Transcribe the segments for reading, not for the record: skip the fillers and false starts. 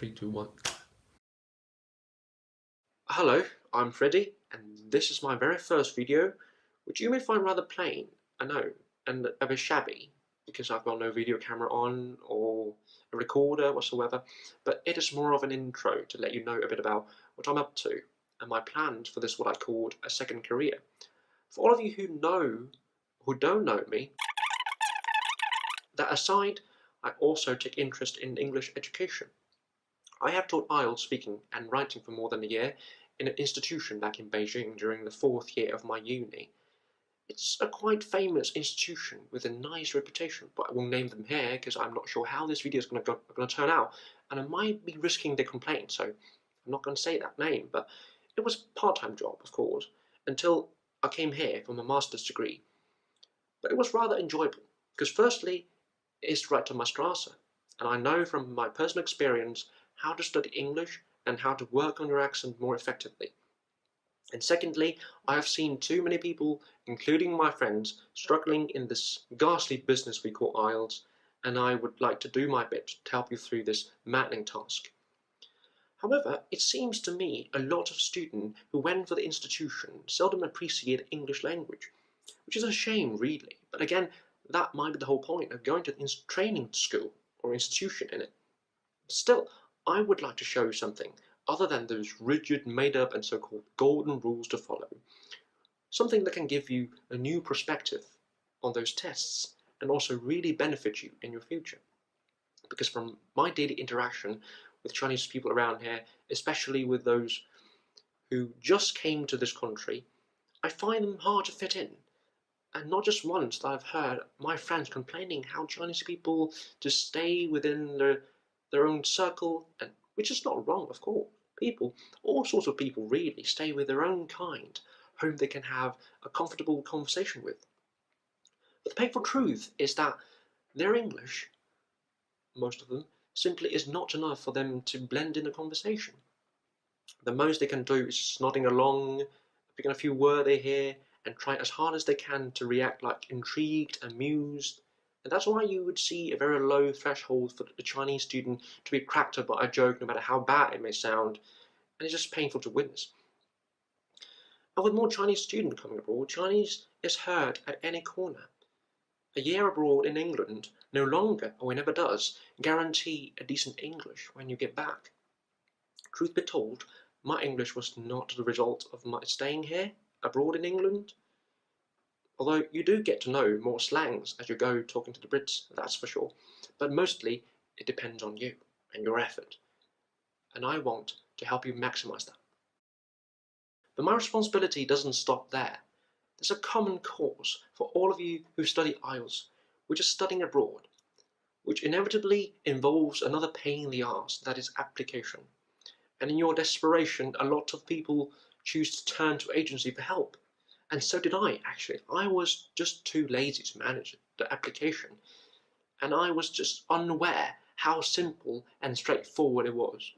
3, 2, 1. Hello, I'm Freddy, and this is my very first video, which you may find rather plain, I know, and a bit shabby, because I've got no video camera on or a recorder whatsoever, but it is more of an intro to let you know a bit about what I'm up to and my plans for this what I called a second career. For all of you who don't know me, that aside, I also take interest in English education. I have taught IELTS speaking and writing for more than a year in an institution back in Beijing during the 4th year of my uni. It's a quite famous institution with a nice reputation, but I won't name them here because I'm not sure how this video is going to turn out, and I might be risking the complaint, so I'm not going to say that name. But it was a part-time job, of course, until I came here for my master's degree. But it was rather enjoyable because firstly, it's right to my Strasse, and I know from my personal experience how to study English and how to work on your accent more effectively. And secondly, I have seen too many people, including my friends, struggling in this ghastly business we call IELTS, and I would like to do my bit to help you through this maddening task. However, it seems to me a lot of students who went for the institution seldom appreciate the English language, which is a shame really, but again, that might be the whole point of going to the training school or institution in it. Still, I would like to show you something other than those rigid, made-up and so-called golden rules to follow. Something that can give you a new perspective on those tests and also really benefit you in your future. Because from my daily interaction with Chinese people around here, especially with those who just came to this country, I find them hard to fit in. And not just once that I've heard my friends complaining how Chinese people just stay within their own circle, and which is not wrong, of course. People, all sorts of people really, stay with their own kind, whom they can have a comfortable conversation with. But the painful truth is that their English, most of them, simply is not enough for them to blend in a conversation. The most they can do is just nodding along, picking a few words they hear, and try as hard as they can to react like intrigued, amused. And that's why you would see a very low threshold for the Chinese student to be cracked up by a joke, no matter how bad it may sound, and it's just painful to witness. And with more Chinese students coming abroad, Chinese is heard at any corner. A year abroad in England no longer, or it never does, guarantee a decent English when you get back. Truth be told, my English was not the result of my staying here, abroad in England. Although you do get to know more slangs as you go talking to the Brits, that's for sure. But mostly, it depends on you and your effort. And I want to help you maximize that. But my responsibility doesn't stop there. There's a common cause for all of you who study IELTS, which is studying abroad, which inevitably involves another pain in the arse, that is application. And in your desperation, a lot of people choose to turn to agency for help. And so did I, actually. I was just too lazy to manage the application. And I was just unaware how simple and straightforward it was.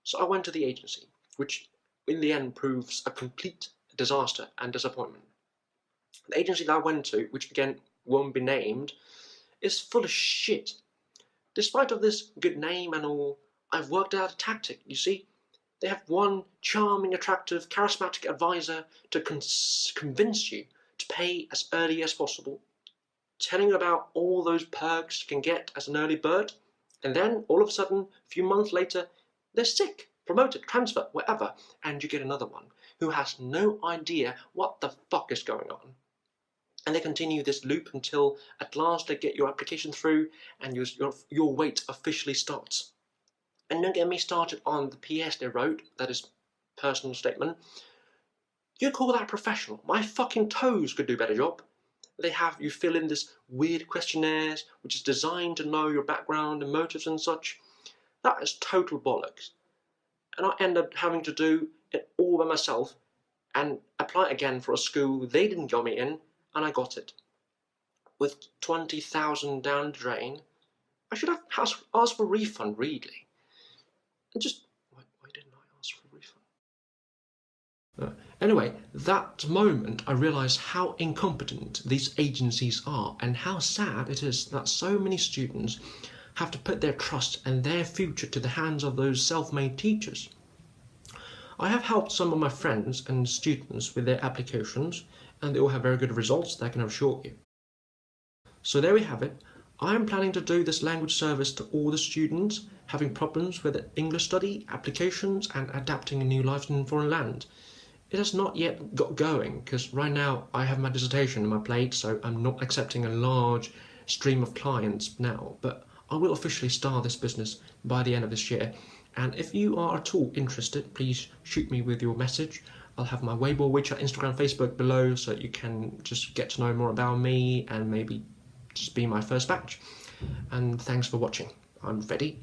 So I went to the agency, which in the end proves a complete disaster and disappointment. The agency that I went to, which again won't be named, is full of shit. Despite of this good name and all, I've worked out a tactic, you see. They have one charming, attractive, charismatic advisor to convince you to pay as early as possible, telling you about all those perks you can get as an early bird, and then, all of a sudden, a few months later, they're sick, promoted, transferred, whatever, and you get another one who has no idea what the fuck is going on. And they continue this loop until, at last, they get your application through and your wait officially starts. And don't get me started on the PS they wrote, that is personal statement. You call that professional? My fucking toes could do a better job. They have you fill in this weird questionnaires, which is designed to know your background and motives and such. That is total bollocks. And I end up having to do it all by myself and apply again for a school they didn't get me in, and I got it. With 20,000 down the drain, I should have asked for a refund, really. And just, why didn't I ask for a refund? Anyway, that moment I realised how incompetent these agencies are and how sad it is that so many students have to put their trust and their future to the hands of those self-made teachers. I have helped some of my friends and students with their applications, and they all have very good results, that I can assure you. So there we have it. I am planning to do this language service to all the students having problems with English study, applications, and adapting a new life in a foreign land. It has not yet got going, because right now I have my dissertation on my plate, so I'm not accepting a large stream of clients now, but I will officially start this business by the end of this year. And if you are at all interested, please shoot me with your message. I'll have my Weibo, Wechat, Instagram, Facebook below, so you can just get to know more about me and maybe just be my first batch. And thanks for watching. I'm Freddy.